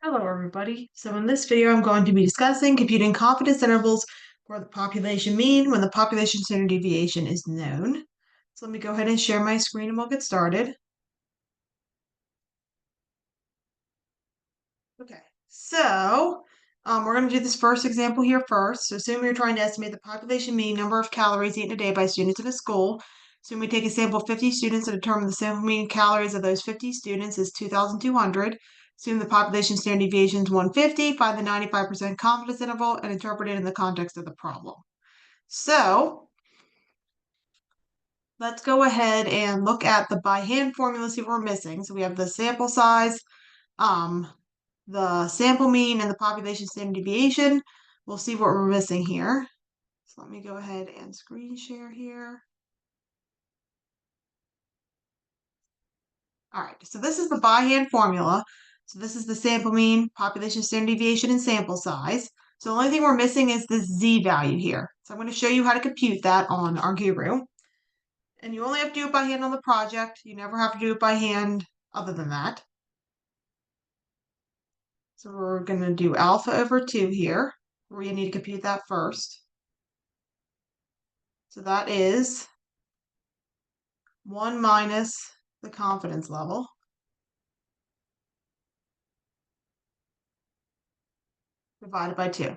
Hello, everybody. So in this video, I'm going to be discussing computing confidence intervals for the population mean when the population standard deviation is known. So let me go ahead and share my screen and we'll get started. Okay, so we're going to do this first example here first. So assume you're trying to estimate the population mean number of calories eaten a day by students in a school. So we take a sample of 50 students and determine the sample mean calories of those 50 students is 2,200. Assume the population standard deviation is 150, find the 95% confidence interval, and interpret it in the context of the problem. So let's go ahead and look at the by hand formula, see what we're missing. So we have the sample size, the sample mean, and the population standard deviation. We'll see what we're missing here. So let me go ahead and screen share here. All right, so this is the by hand formula. So this is the sample mean, population standard deviation, and sample size. So the only thing we're missing is the z value here. So I'm going to show you how to compute that on Rguroo. And you only have to do it by hand on the project. You never have to do it by hand other than that. So we're going to do alpha over 2 here. We need to compute that first. So that is 1 minus the confidence level divided by 2.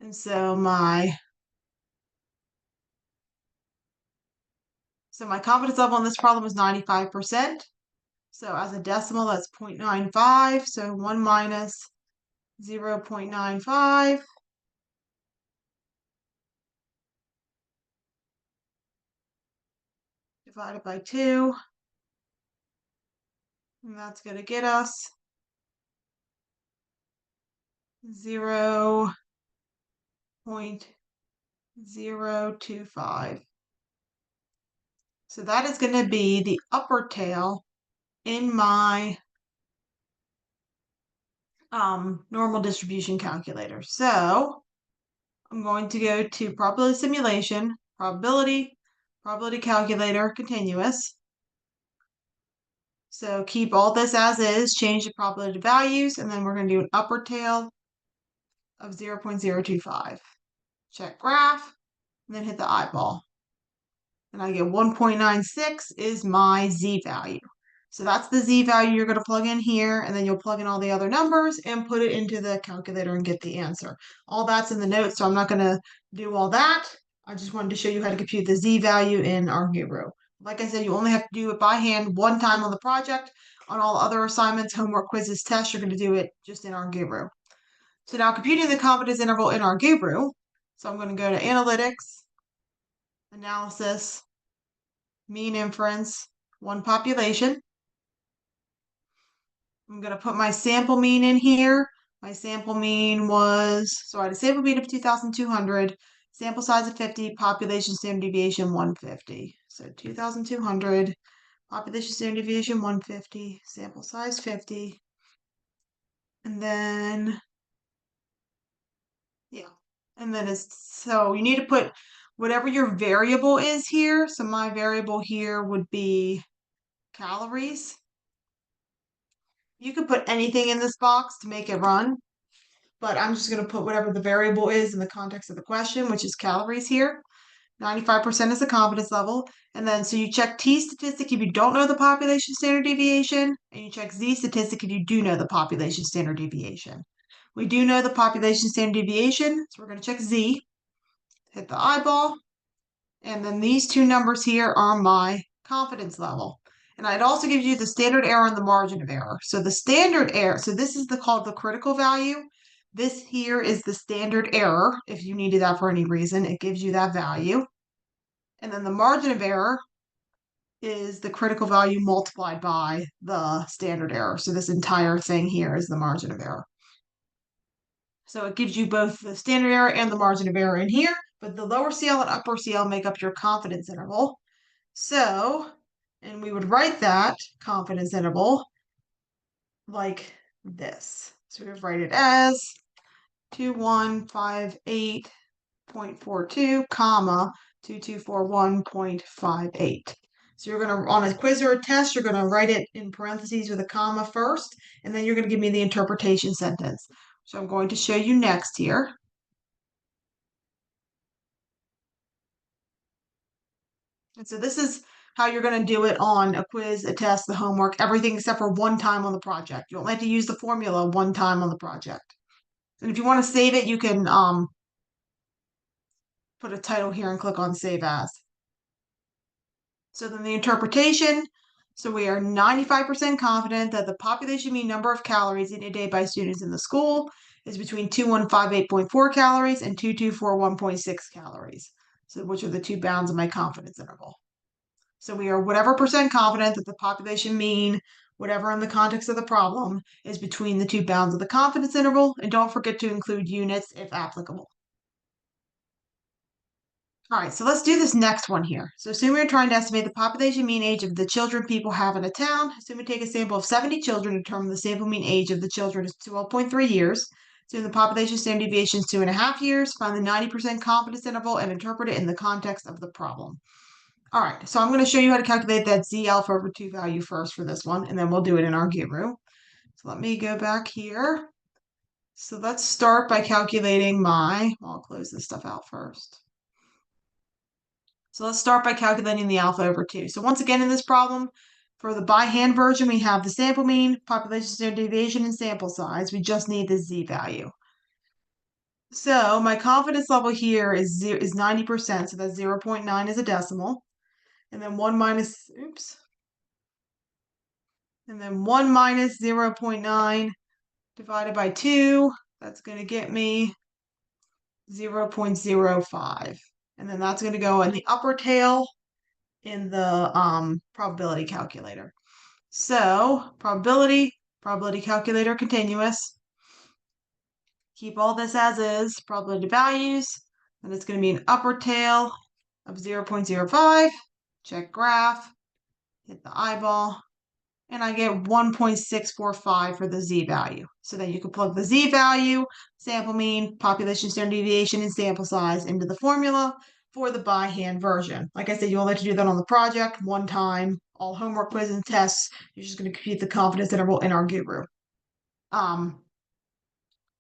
And so my confidence level on this problem is 95%. So as a decimal, that's 0.95. So 1 minus 0.95 divided by 2. And that's going to get us 0.025. So that is going to be the upper tail in my normal distribution calculator. So I'm going to go to probability simulation, probability calculator, continuous. So keep all this as is, change the probability values, and then we're going to do an upper tail of 0.025. Check graph, and then hit the eyeball. And I get 1.96 is my z value. So that's the z value you're going to plug in here, and then you'll plug in all the other numbers and put it into the calculator and get the answer. All that's in the notes, so I'm not going to do all that. I just wanted to show you how to compute the z value in Rguroo. Like I said, you only have to do it by hand one time on the project. On all other assignments, homework, quizzes, tests, you're going to do it just in Rguroo. So now computing the confidence interval in Rguroo. So I'm going to go to Analytics, Analysis, Mean Inference, one population. I'm going to put my sample mean in here. My sample mean was, so I had a sample mean of 2,200, sample size of 50, population standard deviation 150. So 2,200, population standard deviation 150, sample size 50. And then, yeah. And then so you need to put whatever your variable is here. So my variable here would be calories. You could put anything in this box to make it run, but I'm just going to put whatever the variable is in the context of the question, which is calories here. 95% is the confidence level. And then so you check T statistic if you don't know the population standard deviation, and you check Z statistic if you do know the population standard deviation. We do know the population standard deviation, so we're going to check Z, hit the eyeball, and then these two numbers here are my confidence level. And I'd also give you the standard error and the margin of error. So the standard error, so this is called the critical value. This here is the standard error. If you needed that for any reason, it gives you that value. And then the margin of error is the critical value multiplied by the standard error. So this entire thing here is the margin of error. So it gives you both the standard error and the margin of error in here, but the lower CL and upper CL make up your confidence interval. So, and we would write that confidence interval like this. So we would write it as 2158.42, comma 2241.58. So you're going to, on a quiz or a test, you're going to write it in parentheses with a comma first, and then you're going to give me the interpretation sentence. So I'm going to show you next here. And so this is how you're going to do it on a quiz, a test, the homework, everything except for one time on the project. You only have to use the formula one time on the project. And if you want to save it, you can put a title here and click on Save As. So then the interpretation. So we are 95% confident that the population mean number of calories eaten a day by students in the school is between 2158.4 calories and 2241.6 calories. So which are the two bounds of my confidence interval. So we are whatever percent confident that the population mean, whatever in the context of the problem, is between the two bounds of the confidence interval. And don't forget to include units if applicable. All right, so let's do this next one here. So assume we're trying to estimate the population mean age of the children people have in a town. Assume we take a sample of 70 children and determine the sample mean age of the children is 12.3 years. Assume the population standard deviation is 2.5 years. Find the 90% confidence interval and interpret it in the context of the problem. All right, so I'm going to show you how to calculate that z alpha over 2 value first for this one, and then we'll do it in Rguroo. So let me go back here. So let's start by calculating I'll close this stuff out first. So let's start by calculating the alpha over 2. So once again in this problem, for the by hand version, we have the sample mean, population standard deviation, and sample size. We just need the z value. So my confidence level here is 90%, so that's 0.9 is a decimal. And then 1 minus 0.9 divided by 2, that's going to get me 0.05. And then that's going to go in the upper tail in the probability calculator. So probability calculator continuous. Keep all this as is, probability values, and it's going to be an upper tail of 0.05. Check graph, hit the eyeball, and I get 1.645 for the z value. So then you can plug the z value, sample mean, population standard deviation, and sample size into the formula for the by hand version. Like I said, you only have to do that on the project one time. All homework, quiz, and tests, you're just going to compute the confidence interval in Rguroo.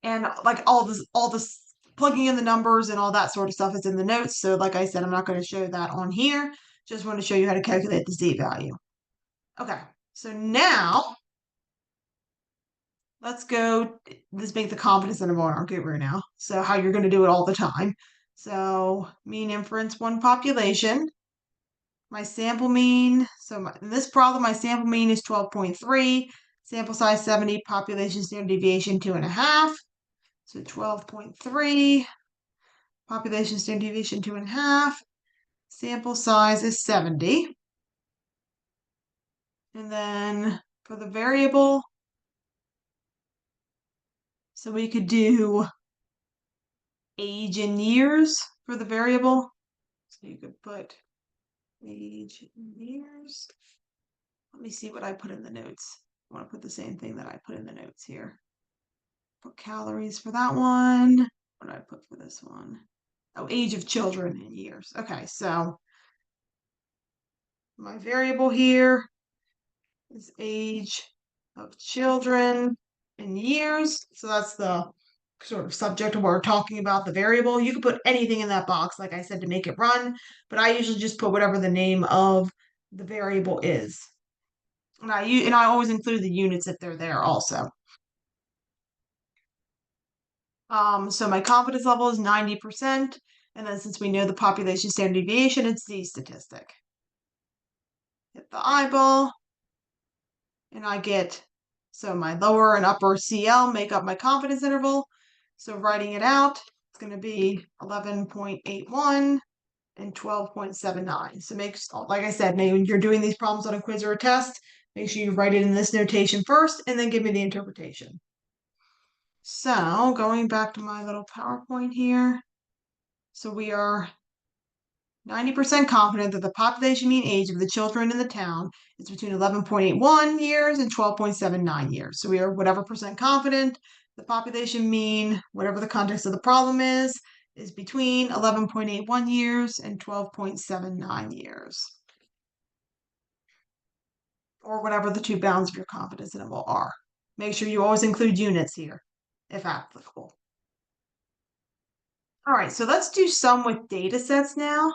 And like all this plugging in the numbers and all that sort of stuff is in the notes. So like I said, I'm not going to show that on here. Just want to show you how to calculate the z value. Okay, so now let's go. Let's make the confidence interval in Rguroo now. So how you're going to do it all the time. So mean inference one population. My sample mean. So in this problem, my sample mean is 12.3. Sample size 70. Population standard deviation 2.5. So 12.3. Population standard deviation 2.5. Sample size is 70. And then for the variable, so we could do age in years for the variable. So you could put age in years. Let me see what I put in the notes. I want to put the same thing that I put in the notes here. Put calories for that one. What did I put for this one? Oh, age of children in years. Okay, so my variable here is age of children in years. So that's the sort of subject of what we're talking about, the variable. You can put anything in that box, like I said, to make it run, but I usually just put whatever the name of the variable is. And I always include the units if they're there also. So my confidence level is 90%, and then since we know the population standard deviation, it's z statistic. Hit the eyeball, and I get, so my lower and upper CL make up my confidence interval. So writing it out, it's going to be 11.81 and 12.79. So like I said, when you're doing these problems on a quiz or a test, make sure you write it in this notation first and then give me the interpretation. So going back to my little PowerPoint here. So we are 90% confident that the population mean age of the children in the town is between 11.81 years and 12.79 years. So we are whatever percent confident the population mean, whatever the context of the problem is between 11.81 years and 12.79 years. or whatever the two bounds of your confidence interval are. Make sure you always include units here, if applicable. All right, so let's do some with data sets now.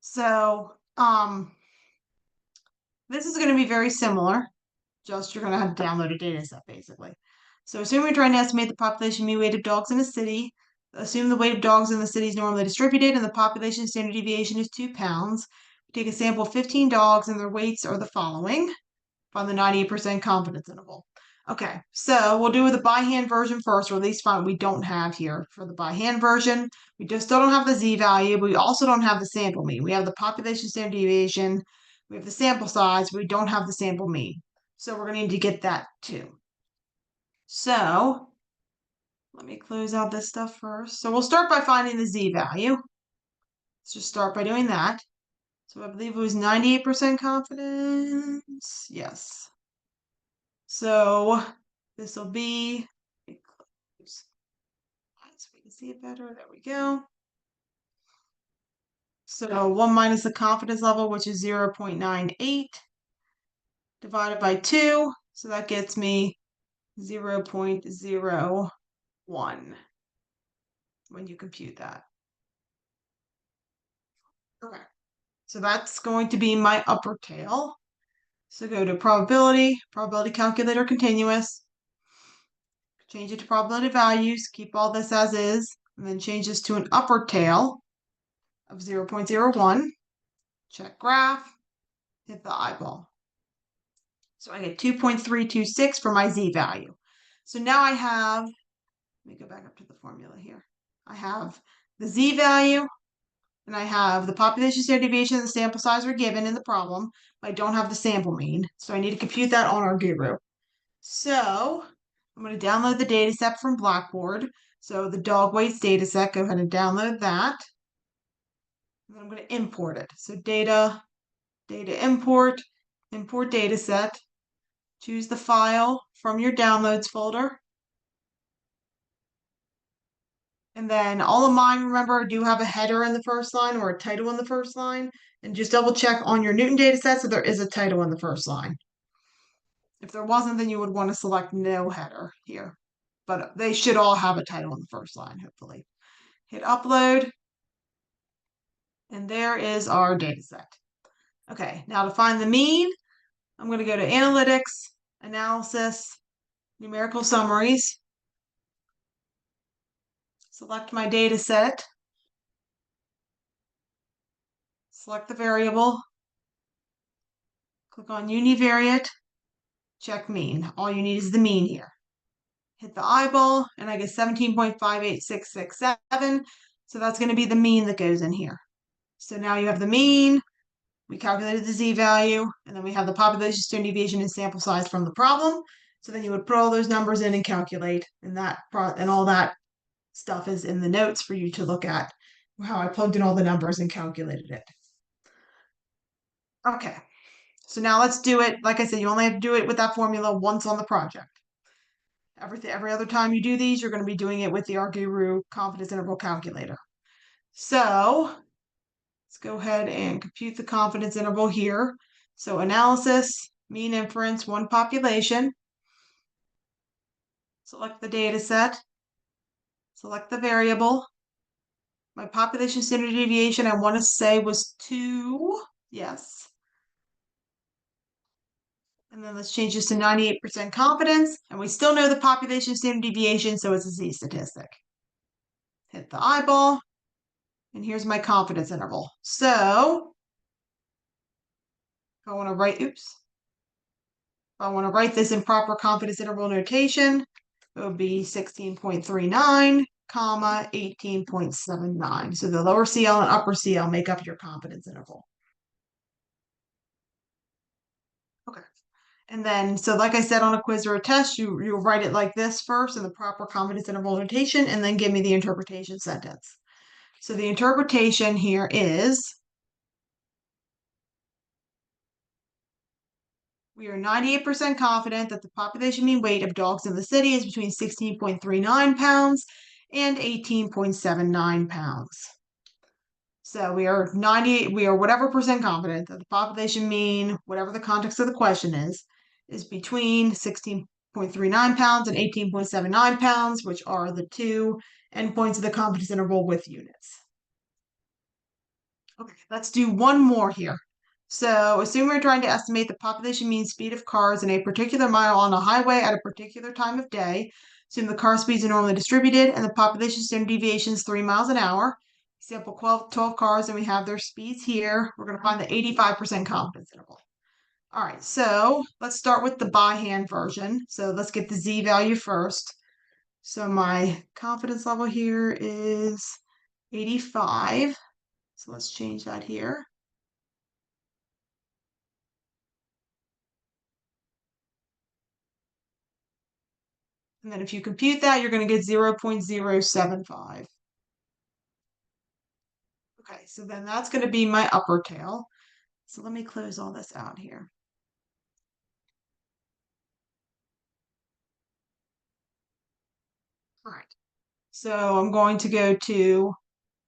So this is going to be very similar, just you're going to have to download a data set basically. So assume we're trying to estimate the population mean weight of dogs in a city. Assume the weight of dogs in the city is normally distributed and the population standard deviation is 2 pounds. We take a sample of 15 dogs and their weights are the following. Find the 98% confidence interval. Okay, so we'll do the by hand version first, or at least find we don't have here for the by hand version. We just still don't have the z-value, but we also don't have the sample mean. We have the population standard deviation, we have the sample size, but we don't have the sample mean. So we're going to need to get that too. So let me close out this stuff first. So we'll start by finding the z-value. Let's just start by doing that. So I believe it was 98% confidence. Yes. So this will be, so we can see it better. There we go. So 1 minus the confidence level, which is 0.98, divided by 2. So that gets me 0.01 when you compute that. Okay. So that's going to be my upper tail. So go to probability calculator continuous, change it to probability values, keep all this as is, and then change this to an upper tail of 0.01. Check graph, hit the eyeball. So I get 2.326 for my z-value. So now I have, let me go back up to the formula here. I have the z-value, and I have the population standard deviation and the sample size are given in the problem. I don't have the sample mean, so I need to compute that on Rguroo. So I'm going to download the data set from Blackboard. So the dog weights data set, go ahead and download that. And then I'm going to import it. So data import, import data set. Choose the file from your downloads folder. And then all of mine, remember, do have a header in the first line or a title in the first line. And just double check on your Newton data set so there is a title in the first line. If there wasn't, then you would want to select no header here. But they should all have a title in the first line, hopefully. Hit upload. And there is our data set. Okay, now to find the mean, I'm going to go to Analytics, Analysis, Numerical Summaries. Select my data set. Select the variable. Click on univariate. Check mean. All you need is the mean here. Hit the eyeball, and I get 17.58667. So that's going to be the mean that goes in here. So now you have the mean. We calculated the z-value, and then we have the population standard deviation and sample size from the problem. So then you would put all those numbers in and calculate, and all that stuff is in the notes for you to look at how I plugged in all the numbers and calculated it. Okay, so now let's do it. Like I said, you only have to do it with that formula once on the project. Every other time you do these, you're going to be doing it with the Rguroo confidence interval calculator. So let's go ahead and compute the confidence interval here. So analysis, mean inference, one population. Select the data set. Select the variable. My population standard deviation, I want to say, was 2. Yes. And then let's change this to 98% confidence. And we still know the population standard deviation, so it's a z-statistic. Hit the eyeball. And here's my confidence interval. So if I want to write, if I want to write this in proper confidence interval notation, it would be 16.39, comma, 18.79. So the lower CL and upper CL make up your confidence interval. Okay. And then, so like I said on a quiz or a test, you'll write it like this first in the proper confidence interval notation, and then give me the interpretation sentence. So the interpretation here is, we are 98% confident that the population mean weight of dogs in the city is between 16.39 pounds and 18.79 pounds. So we are whatever percent confident that the population mean, whatever the context of the question is between 16.39 pounds and 18.79 pounds, which are the two endpoints of the confidence interval with units. Okay, let's do one more here. So assume we're trying to estimate the population mean speed of cars in a particular mile on a highway at a particular time of day. Assume the car speeds are normally distributed and the population standard deviation is 3 miles an hour. Sample 12 cars and we have their speeds here. We're going to find the 85% confidence interval. All right, so let's start with the by hand version. So let's get the Z value first. So my confidence level here is 85. So let's change that here. And then if you compute that, you're going to get 0.075. Okay, so then that's going to be my upper tail. So let me close all this out here. All right, so I'm going to go to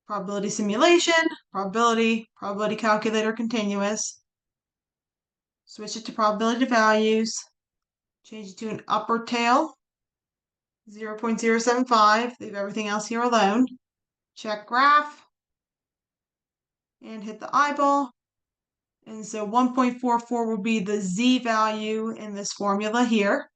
probability simulation, probability calculator continuous, switch it to probability values, change it to an upper tail, 0.075, leave everything else here alone, check graph, and hit the eyeball. And so 1.44 will be the Z value in this formula here.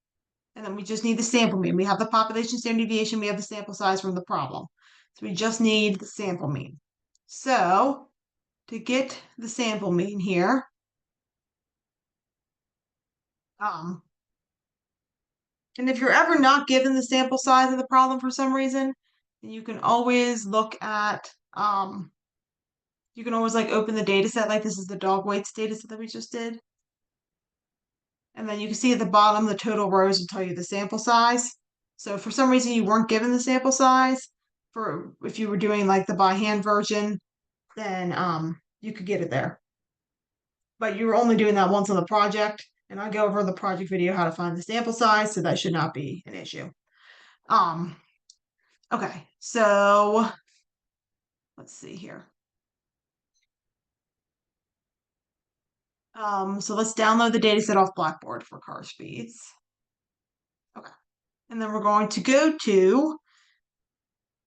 And then we just need the sample mean. We have the population standard deviation, we have the sample size from the problem. So we just need the sample mean. So to get the sample mean here, and if you're ever not given the sample size of the problem for some reason, then you can always look at, you can always like open the data set, like this is the dog weights data set that we just did. And then you can see at the bottom, the total rows will tell you the sample size. So if for some reason you weren't given the sample size, for if you were doing like the by hand version, then you could get it there. But you were only doing that once on the project, and I go over in the project video how to find the sample size, so that should not be an issue. Okay, so let's see here. So let's download the data set off Blackboard for car speeds. Okay, and then we're going to go to,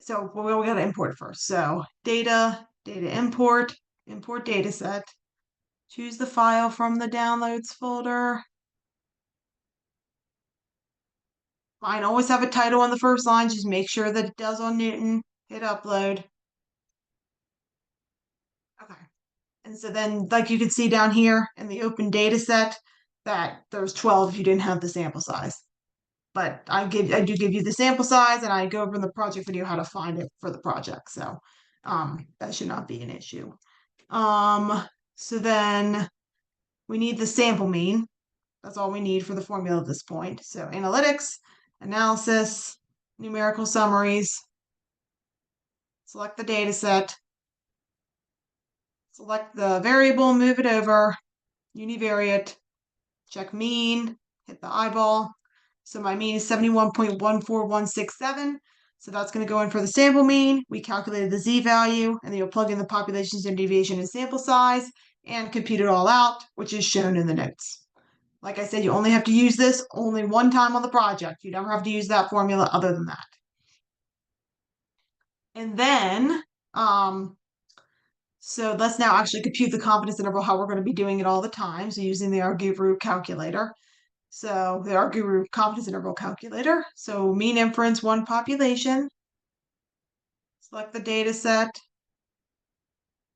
so we got to import it first. So data import data set. Choose the file from the downloads folder. Mine always have a title on the first line. Just make sure that it does on Newton. Hit upload. Okay. And so then, like you can see down here in the open data set, that there's 12 if you didn't have the sample size. But I do give you the sample size, and I go over in the project video how to find it for the project. So that should not be an issue. So then we need the sample mean. That's all we need for the formula at this point. So analytics, analysis, numerical summaries, select the data set, select the variable, move it over, univariate, check mean, hit the eyeball. So my mean is 71.14167. So that's going to go in for the sample mean. We calculated the Z value, and then you'll plug in the population standard deviation and sample size and compute it all out, which is shown in the notes. Like I said, you only have to use this only one time on the project. You never have to use that formula other than that. And then, so let's now actually compute the confidence interval, how we're going to be doing it all the time. So using the Rguroo calculator. So the Rguroo confidence interval calculator. So mean inference, one population. Select the data set.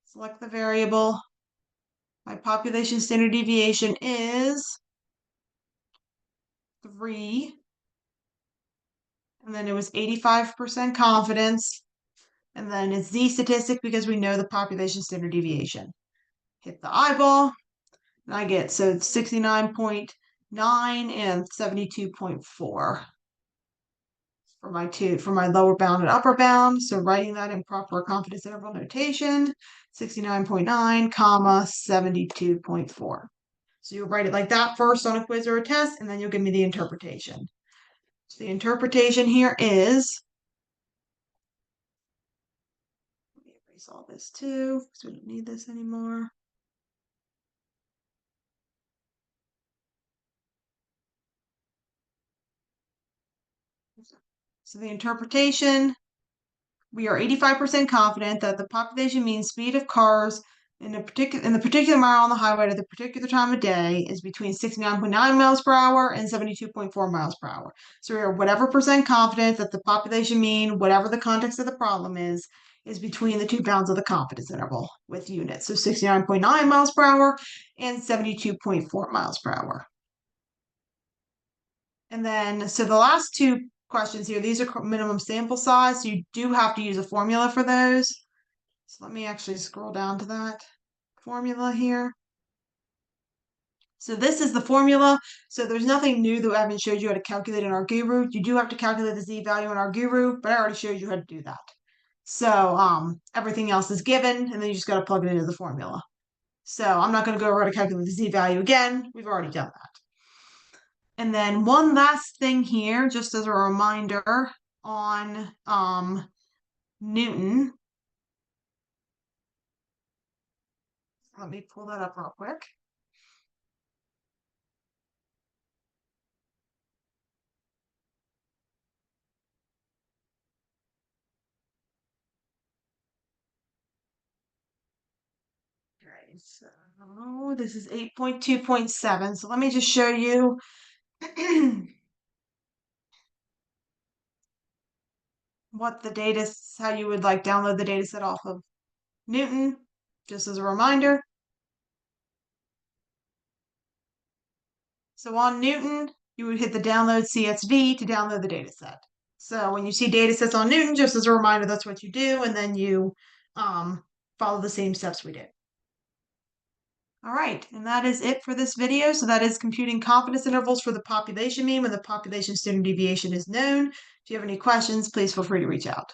Select the variable. My population standard deviation is 3. And then it was 85% confidence. And then it's Z statistic because we know the population standard deviation. Hit the eyeball. And I get, so it's 69.9 and 72.4 for my lower bound and upper bound. So writing that in proper confidence interval notation, 69.9 comma 72.4. So you'll write it like that first on a quiz or a test, and then you'll give me the interpretation. So the interpretation here is, let me erase erase all this too, because we don't need this anymore. So the interpretation, we are 85% confident that the population mean speed of cars in the particular mile on the highway at the particular time of day is between 69.9 miles per hour and 72.4 miles per hour. So we are whatever percent confident that the population mean, whatever the context of the problem is between the 2 bounds of the confidence interval with units. So 69.9 miles per hour and 72.4 miles per hour. And then, so the last 2 questions here, these are minimum sample size, so you do have to use a formula for those. So let me actually scroll down to that formula here. So this is the formula. So there's nothing new that I haven't showed you how to calculate in Rguroo. You do have to calculate the z-value in Rguroo, but I already showed you how to do that. So everything else is given, and then you just got to plug it into the formula. So I'm not going to go over how to calculate the z-value again. We've already done that. And then one last thing here, just as a reminder on Newton. Let me pull that up real quick. Okay, so this is 8.2.7. So let me just show you what the data, how you would like download the data set off of Newton, just as a reminder. So on Newton, you would hit the download CSV to download the data set. So when you see data sets on Newton, just as a reminder, that's what you do, and then you follow the same steps we did. All right, and that is it for this video. So that is computing confidence intervals for the population mean when the population standard deviation is known. If you have any questions, please feel free to reach out.